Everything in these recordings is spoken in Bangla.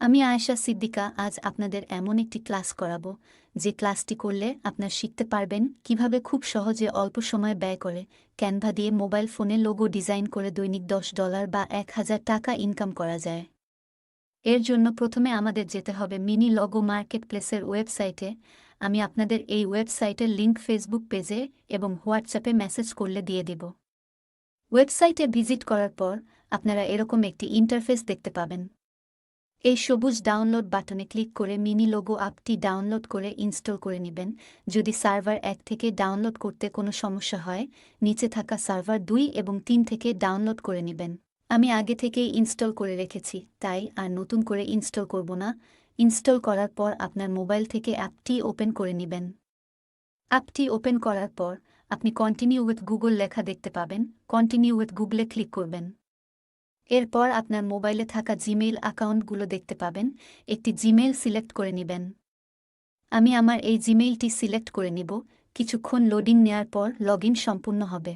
আমি আয়েশা সিদ্দিকা আজ আপনাদের এমন একটি ক্লাস করাবো যে ক্লাসটি করলে আপনার শিখতে পারবেন কিভাবে খুব সহজে অল্প সময় ব্যয় করে ক্যানভা দিয়ে মোবাইল ফোনে লোগো ডিজাইন করে দৈনিক $10 বা 1000 টাকা ইনকাম করা যায়। এর জন্য প্রথমে আমাদের যেতে হবে মিনি লগো মার্কেটপ্লেসের ওয়েবসাইটে। আমি আপনাদের এই ওয়েবসাইটের লিংক ফেসবুক পেজে এবং হোয়াটসঅ্যাপে মেসেজ করলে দিয়ে দেব। ওয়েবসাইটে ভিজিট করার পর আপনারা এরকম একটি ইন্টারফেস দেখতে পাবেন। এই সবুজ ডাউনলোড বাটনে ক্লিক করে মিনি লোগো অ্যাপটি ডাউনলোড করে ইনস্টল করে নেবেন। যদি সার্ভার 1 থেকে ডাউনলোড করতে কোনো সমস্যা হয়, নিচে থাকা সার্ভার 2 এবং 3 থেকে ডাউনলোড করে নেবেন। আমি আগে থেকেই ইনস্টল করে রেখেছি, তাই আর নতুন করে ইনস্টল করব না। ইনস্টল করার পর আপনার মোবাইল থেকে অ্যাপটি ওপেন করে নেবেন। অ্যাপটি ওপেন করার পর আপনি কন্টিনিউ উইথ গুগল লেখা দেখতে পাবেন। কন্টিনিউ উইথ গুগলে ক্লিক করবেন। এরপর আপনার মোবাইলে থাকা জিমেইল অ্যাকাউন্টগুলো দেখতে পাবেন। একটি জিমেইল সিলেক্ট করে নেবেন। আমি আমার এই জিমেইলটি সিলেক্ট করে নিব। কিছুক্ষণ লোডিং নেয়ার পর লগইন সম্পূর্ণ হবে।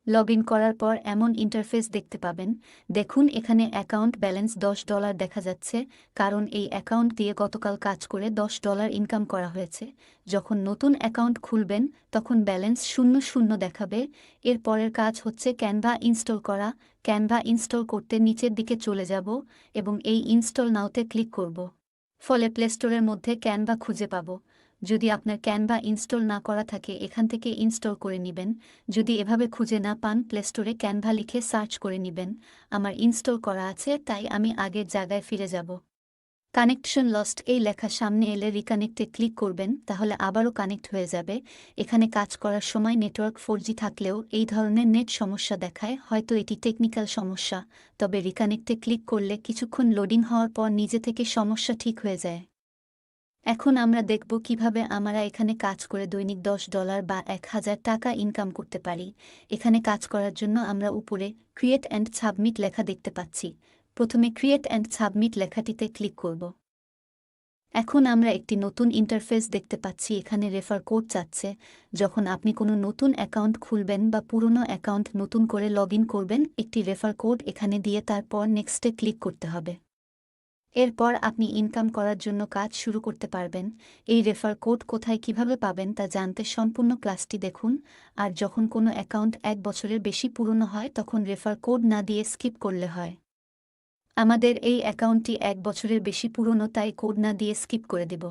লগইন করার পর এমন ইন্টারফেস দেখতে পাবেন। দেখুন এখানে অ্যাকাউন্ট ব্যালেন্স $10 দেখা যাচ্ছে, কারণ এই অ্যাকাউন্ট দিয়ে গতকাল কাজ করে $10 ইনকাম করা হয়েছে। যখন নতুন অ্যাকাউন্ট খুলবেন তখন ব্যালেন্স 00 দেখাবে। এর পরের কাজ হচ্ছে ক্যানভা ইনস্টল করা। ক্যানভা ইনস্টল করতে নিচের দিকে চলে যাব এবং এই ইনস্টল নাওতে ক্লিক করব। ফলে প্লে স্টোরের মধ্যে ক্যানভা খুঁজে পাব। যদি আপনার ক্যানভা ইনস্টল না করা থাকে এখান থেকে ইনস্টল করে নেবেন। যদি এভাবে খুঁজে না পান প্লে স্টোরে ক্যানভা লিখে সার্চ করে নেবেন। আমার ইনস্টল করা আছে, তাই আমি আগের জায়গায় ফিরে যাব। কানেকশন লস্ট এই লেখা সামনে এলে রিকানেক্টে ক্লিক করবেন, তাহলে আবারও কানেক্ট হয়ে যাবে। এখানে কাজ করার সময় নেটওয়ার্ক 4G থাকলেও এই ধরনের নেট সমস্যা দেখায়, হয়তো এটি টেকনিক্যাল সমস্যা। তবে রিকানেক্টে ক্লিক করলে কিছুক্ষণ লোডিং হওয়ার পর নিজে থেকে সমস্যা ঠিক হয়ে যায়। এখন আমরা দেখব কিভাবে আমরা এখানে কাজ করে দৈনিক $10 বা 1000 টাকা ইনকাম করতে পারি। এখানে কাজ করার জন্য আমরা উপরে ক্রিয়েট অ্যান্ড সাবমিট লেখা দেখতে পাচ্ছি। প্রথমে ক্রিয়েট অ্যান্ড সাবমিট লেখাটিতে ক্লিক করব। এখন আমরা একটি নতুন ইন্টারফেস দেখতে পাচ্ছি। এখানে রেফার কোড চাচ্ছে। যখন আপনি কোনো নতুন অ্যাকাউন্ট খুলবেন বা পুরনো অ্যাকাউন্ট নতুন করে লগইন করবেন, একটি রেফার কোড এখানে দিয়ে তারপর নেক্সটে ক্লিক করতে হবে। এরপর আপনি ইনকাম করার জন্য কাজ শুরু করতে পারবেন। এই রেফার কোড কোথায় কিভাবে পাবেন তা জানতে সম্পূর্ণ ক্লাসটি দেখুন। আর যখন কোনো অ্যাকাউন্ট 1 বছরের বেশি পুরনো হয় তখন রেফার কোড না দিয়ে স্কিপ করলে হয়। আমাদের এই অ্যাকাউন্টটি 1 বছরের বেশি পুরনো, তাই কোড না দিয়ে স্কিপ করে দেব।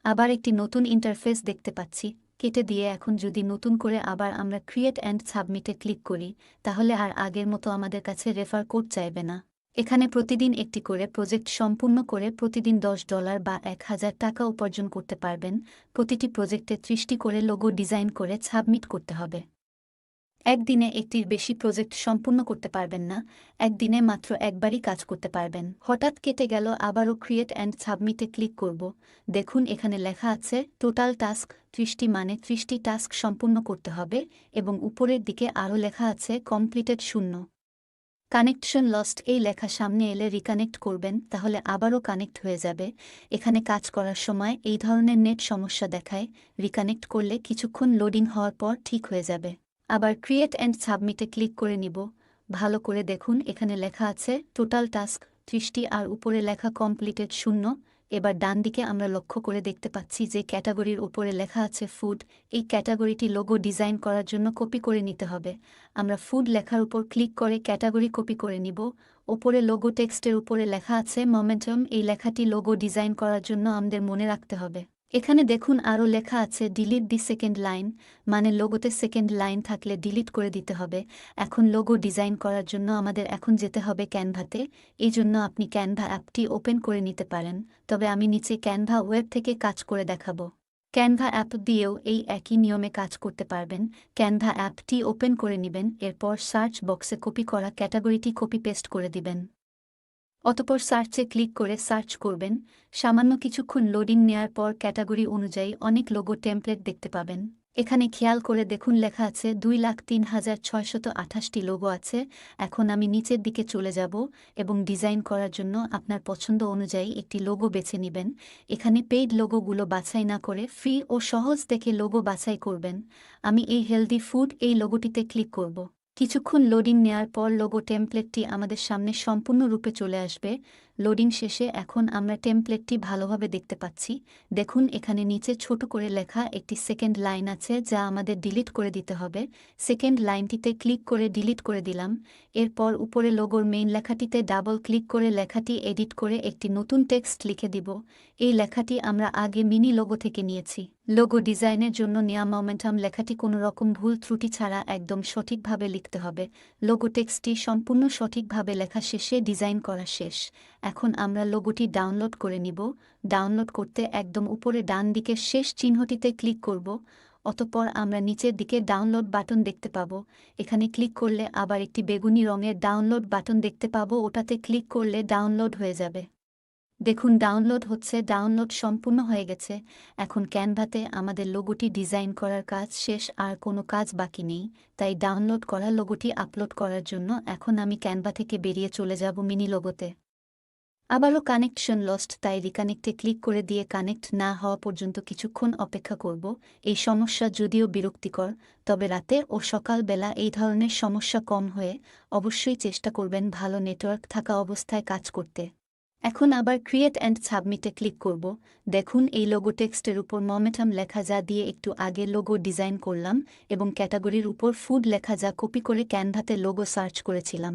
আবার একটি নতুন ইন্টারফেস দেখতে পাচ্ছি। কেটে দিয়ে এখন যদি নতুন করে আবার আমরা ক্রিয়েট অ্যান্ড সাবমিটে ক্লিক করি, তাহলে আর আগের মতো আমাদের কাছে রেফার কোড চাইবে না। এখানে প্রতিদিন একটি করে প্রজেক্ট সম্পূর্ণ করে প্রতিদিন $10 বা 1000 টাকা উপার্জন করতে পারবেন। প্রতিটি প্রজেক্টে 30টি করে লোগো ডিজাইন করে সাবমিট করতে হবে। একদিনে একটির বেশি প্রজেক্ট সম্পূর্ণ করতে পারবেন না। একদিনে মাত্র একবারই কাজ করতে পারবেন। হঠাৎ কেটে গেল, আবারও ক্রিয়েট অ্যান্ড সাবমিটে ক্লিক করব। দেখুন এখানে লেখা আছে টোটাল টাস্ক 30টি, মানে 30টি টাস্ক সম্পূর্ণ করতে হবে এবং উপরের দিকে আরও লেখা আছে কমপ্লিটেড 0। কানেকশন লস্ট এই লেখা সামনে এলে রিকানেক্ট করবেন, তাহলে আবারও কানেক্ট হয়ে যাবে। এখানে কাজ করার সময় এই ধরনের নেট সমস্যা দেখায়। রিকানেক্ট করলে কিছুক্ষণ লোডিং হওয়ার পর ঠিক হয়ে যাবে। আবার ক্রিয়েট অ্যান্ড সাবমিটে ক্লিক করে নিব। ভালো করে দেখুন এখানে লেখা আছে টোটাল টাস্ক 30টি আর উপরে লেখা কমপ্লিটেড 0। এবার ডান দিকে আমরা লক্ষ্য করে দেখতে পাচ্ছি যে ক্যাটাগরির উপরে লেখা আছে ফুড। এই ক্যাটাগরিটি লোগো ডিজাইন করার জন্য কপি করে নিতে হবে। আমরা ফুড লেখার উপর ক্লিক করে ক্যাটাগরি কপি করে নিব। ওপরে লোগো টেক্সটের উপরে লেখা আছে মোমেন্টাম। এই লেখাটি লোগো ডিজাইন করার জন্য আমাদের মনে রাখতে হবে। এখানে দেখুন আরও লেখা আছে ডিলিট দি সেকেন্ড লাইন, মানে লোগোতে সেকেন্ড লাইন থাকলে ডিলিট করে দিতে হবে। এখন লোগো ডিজাইন করার জন্য আমাদের এখন যেতে হবে ক্যানভাতে। এই জন্য আপনি ক্যানভা অ্যাপটি ওপেন করে নিতে পারেন, তবে আমি নিচে ক্যানভা ওয়েব থেকে কাজ করে দেখাবো। ক্যানভা অ্যাপ দিয়েও এই একই নিয়মে কাজ করতে পারবেন। ক্যানভা অ্যাপটি ওপেন করে নেবেন, এরপর সার্চ বক্সে কপি করা ক্যাটাগরিটি কপি পেস্ট করে দিবেন। অতপর সার্চে ক্লিক করে সার্চ করবেন। সামান্য কিছুক্ষণ লোডিং নেয়ার পর ক্যাটাগরি অনুযায়ী অনেক লোগো টেমপ্লেট দেখতে পাবেন। এখানে খেয়াল করে দেখুন লেখা আছে 2,03,628টি লোগো আছে। এখন আমি নিচের দিকে চলে যাব এবং ডিজাইন করার জন্য আপনার পছন্দ অনুযায়ী একটি লোগো বেছে নেবেন। এখানে পেইড লোগোগুলো বাছাই না করে ফ্রি ও সহজ দেখে লোগো বাছাই করবেন। আমি এই হেলদি ফুড এই লোগোটিতে ক্লিক করব। কিছুক্ষণ লোডিং নেয়ার পর লোগো টেমপ্লেটটি আমাদের সামনে সম্পূর্ণরূপে চলে আসবে। লোডিং শেষে এখন আমরা টেমপ্লেটটি ভালোভাবে দেখতে পাচ্ছি। দেখুন এখানে নিচে ছোট করে লেখা একটি সেকেন্ড লাইন আছে যা আমাদের ডিলিট করে দিতে হবে। সেকেন্ড লাইনটিতে ক্লিক করে ডিলিট করে দিলাম। এরপর উপরে লোগোর মেইন লেখাটিতে ডাবল ক্লিক করে লেখাটি এডিট করে একটি নতুন টেক্সট লিখে দিব। এই লেখাটি আমরা আগে মিনি লোগো থেকে নিয়েছি। লোগো ডিজাইনের জন্য নেওয়া মোমেন্টাম লেখাটি কোনো রকম ভুল ত্রুটি ছাড়া একদম সঠিকভাবে লিখতে হবে। লোগো টেক্সটটি সম্পূর্ণ সঠিকভাবে লেখা শেষে ডিজাইন করা শেষ। এখন আমরা লোগোটি ডাউনলোড করে নিব। ডাউনলোড করতে একদম উপরে ডান দিকের শেষ চিহ্নটিতে ক্লিক করব। অতঃপর আমরা নিচের দিকে ডাউনলোড বাটন দেখতে পাব। এখানে ক্লিক করলে আবার একটি বেগুনি রঙের ডাউনলোড বাটন দেখতে পাব, ওটাতে ক্লিক করলে ডাউনলোড হয়ে যাবে। দেখুন ডাউনলোড হচ্ছে, ডাউনলোড সম্পূর্ণ হয়ে গেছে। এখন ক্যানভাতে আমাদের লোগোটি ডিজাইন করার কাজ শেষ, আর কোনো কাজ বাকি নেই। তাই ডাউনলোড করা লোগোটি আপলোড করার জন্য এখন আমি ক্যানভা থেকে বেরিয়ে চলে যাব মিনি লোগোতে। আবারও কানেকশন লস্ট, তাই রিকানেক্টে ক্লিক করে দিয়ে কানেক্ট না হওয়া পর্যন্ত কিছুক্ষণ অপেক্ষা করব। এই সমস্যা যদিও বিরক্তিকর, তবে রাতে ও সকালবেলা এই ধরনের সমস্যা কম হয়ে অবশ্যই চেষ্টা করবেন ভালো নেটওয়ার্ক থাকা অবস্থায় কাজ করতে। এখন আবার ক্রিয়েট অ্যান্ড সাবমিটে ক্লিক করব। দেখুন এই লোগো টেক্সটের উপর মোমেন্টাম লেখা যা দিয়ে একটু আগে লোগো ডিজাইন করলাম এবং ক্যাটাগরির উপর ফুড লেখা যা কপি করে ক্যানভাতে লোগো সার্চ করেছিলাম।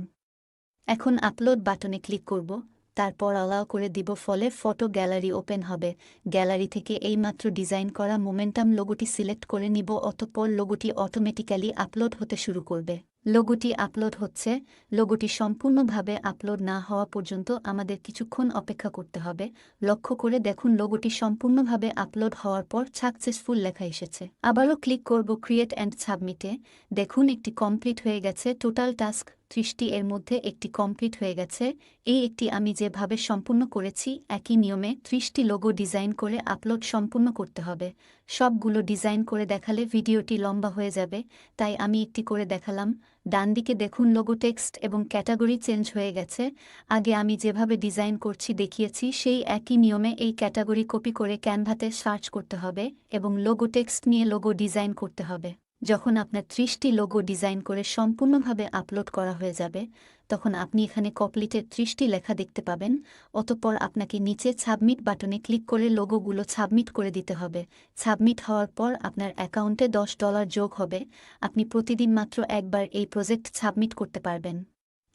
এখন আপলোড বাটনে ক্লিক করব, তারপর অ্যালাউ করে দিব, ফলে ফটো গ্যালারি ওপেন হবে। গ্যালারি থেকে এইমাত্র ডিজাইন করা মোমেন্টাম লোগোটি সিলেক্ট করে নিব, অতঃপর লোগোটি অটোমেটিক্যালি আপলোড হতে শুরু করবে। লোগোটি আপলোড হচ্ছে। লোগোটি সম্পূর্ণভাবে আপলোড না হওয়া পর্যন্ত আমাদের কিছুক্ষণ অপেক্ষা করতে হবে। লক্ষ্য করে দেখুন লোগোটি সম্পূর্ণভাবে আপলোড হওয়ার পর সাকসেসফুল লেখা এসেছে। আবারও ক্লিক করব ক্রিয়েট অ্যান্ড সাবমিটে। দেখুন একটি কমপ্লিট হয়ে গেছে। টোটাল টাস্ক 30টি, এর মধ্যে একটি কমপ্লিট হয়ে গেছে। এই একটি আমি যেভাবে সম্পূর্ণ করেছি একই নিয়মে 30টি লোগো ডিজাইন করে আপলোড সম্পূর্ণ করতে হবে। সবগুলো ডিজাইন করে দেখালে ভিডিওটি লম্বা হয়ে যাবে, তাই আমি একটি করে দেখালাম। ডান দিকে দেখুন লোগো টেক্সট এবং ক্যাটাগরি চেঞ্জ হয়ে গেছে। আগে আমি যেভাবে ডিজাইন করছি দেখিয়েছি সেই একই নিয়মে এই ক্যাটাগরি কপি করে ক্যানভাতে সার্চ করতে হবে এবং লোগো টেক্সট নিয়ে লোগো ডিজাইন করতে হবে। যখন আপনার 30টি লোগো ডিজাইন করে সম্পূর্ণভাবে আপলোড করা হয়ে যাবে, তখন আপনি এখানে কমপ্লিটের 30টি লেখা দেখতে পাবেন। অতঃপর আপনাকে নিচে সাবমিট বাটনে ক্লিক করে লোগোগুলো সাবমিট করে দিতে হবে। সাবমিট হওয়ার পর আপনার অ্যাকাউন্টে $10 যোগ হবে। আপনি প্রতিদিন মাত্র একবার এই প্রজেক্ট সাবমিট করতে পারবেন।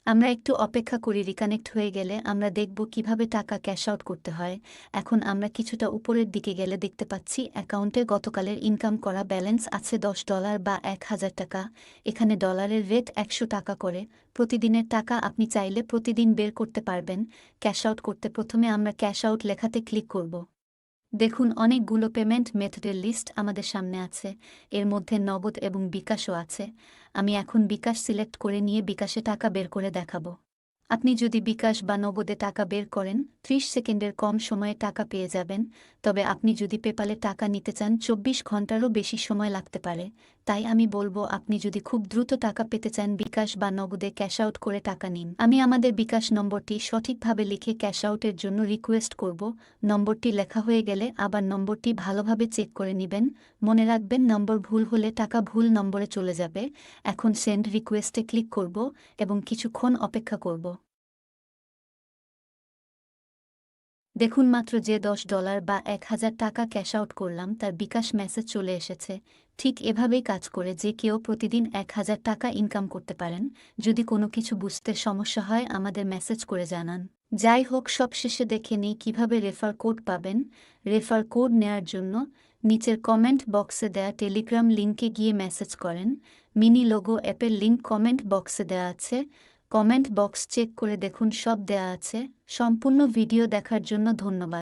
আমরা একটু অপেক্ষা করি, রিকানেক্ট হয়ে গেলে আমরা দেখব কিভাবে টাকা ক্যাশ আউট করতে হয়। এখন আমরা কিছুটা উপরের দিকে গেলে দেখতে পাচ্ছি অ্যাকাউন্টে গতকালের ইনকাম করা ব্যালেন্স আছে $10 বা 1000 টাকা। এখানে ডলারের রেট 100 টাকা করে। প্রতিদিনের টাকা আপনি চাইলে প্রতিদিন বের করতে পারবেন। ক্যাশ আউট করতে প্রথমে আমরা ক্যাশ আউট লেখাতে ক্লিক করব। দেখুন অনেকগুলো পেমেন্ট মেথডের লিস্ট আমাদের সামনে আছে। এর মধ্যে নগদ এবং বিকাশও আছে। আমি এখন বিকাশ সিলেক্ট করে নিয়ে বিকাশে টাকা বের করে দেখাবো। আপনি যদি বিকাশ বা নগদে টাকা বের করেন 30 সেকেন্ডের কম সময়ে টাকা পেয়ে যাবেন। তবে আপনি যদি পেপালে টাকা নিতে চান 24 ঘন্টারও বেশি সময় লাগতে পারে। তাই আমি বলবো আপনি যদি খুব দ্রুত টাকা পেতে চান বিকাশ বা নগদে ক্যাশ আউট করে টাকা নিন। আমি আমাদের বিকাশ নম্বরটি সঠিকভাবে লিখে ক্যাশ আউটের জন্য রিকোয়েস্ট করব। নম্বরটি লেখা হয়ে গেলে আবার নম্বরটি ভালোভাবে চেক করে নেবেন। মনে রাখবেন নম্বর ভুল হলে টাকা ভুল নম্বরে চলে যাবে। এখন সেন্ড রিকোয়েস্টে ক্লিক করব এবং কিছুক্ষণ অপেক্ষা করব। দেখুন মাত্র যে $10 বা 1000 টাকা ক্যাশ আউট করলাম তার বিকাশ মেসেজ চলে এসেছে। ঠিক এভাবেই কাজ করে যে কেউ প্রতিদিন 1000 টাকা ইনকাম করতে পারেন। যদি কোনো কিছু বুঝতে সমস্যা হয় আমাদের মেসেজ করে জানান। যাই হোক, সবশেষে দেখে নিই কীভাবে রেফার কোড পাবেন। রেফার কোড নেয়ার জন্য নিচের কমেন্ট বক্সে দেয়া টেলিগ্রাম লিঙ্কে গিয়ে মেসেজ করেন। মিনি লোগো অ্যাপের লিঙ্ক কমেন্ট বক্সে দেয়া আছে। কমেন্ট বক্স চেক করে দেখুন সব দেয়া আছে। সম্পূর্ণ ভিডিও দেখার জন্য ধন্যবাদ।